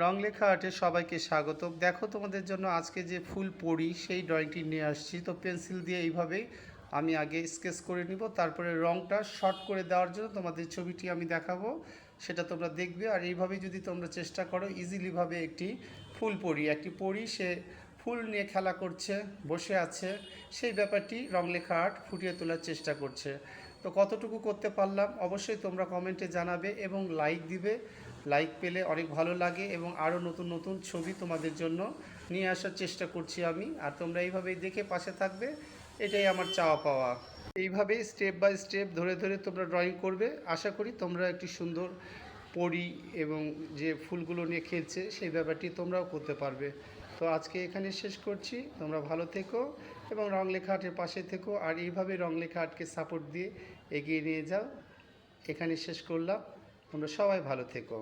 রং লেখা আর্টে সবাইকে স্বাগত। দেখো তোমাদের জন্য আজকে যে ফুল পড়ি সেই ড্রয়িংটি নিয়ে আসছি। তো পেন্সিল দিয়ে এইভাবেই আমি আগে স্কেচ করে নিব, তারপরে রংটা শর্ট করে দেওয়ার জন্য তোমাদের ছবিটি আমি দেখাবো, সেটা তোমরা দেখবে। আর এইভাবেই যদি তোমরা চেষ্টা করো ইজিলিভাবে একটি ফুল পড়ি, একটি পড়ি সে ফুল নিয়ে খেলা করছে, বসে আছে, সেই ব্যাপারটি রং লেখা আর্ট ফুটিয়ে তোলার চেষ্টা করছে। তো কতটুকু করতে পারলাম অবশ্যই তোমরা কমেন্টে জানাবে এবং লাইক দিবে। লাইক পেলে অনেক ভালো লাগে এবং আরও নতুন নতুন ছবি তোমাদের জন্য নিয়ে আসার চেষ্টা করছি আমি। আর তোমরা এইভাবেই দেখে পাশে থাকবে, এটাই আমার চাওয়া পাওয়া। এইভাবেই স্টেপ বাই স্টেপ ধরে ধরে তোমরা ড্রয়িং করবে। আশা করি তোমরা একটি সুন্দর পরি এবং যে ফুলগুলো নিয়ে খেলছে সেই ব্যাপারটি তোমরাও করতে পারবে। তো আজকে এখানে শেষ করছি। তোমরা ভালো থেকো এবং রং লেখা আর্টের পাশে থেকো, আর এইভাবে রং লেখা আর্টকে সাপোর্ট দিয়ে এগিয়ে নিয়ে যাও। এখানে শেষ করলাম। তোমরা সবাই ভালো থেকো।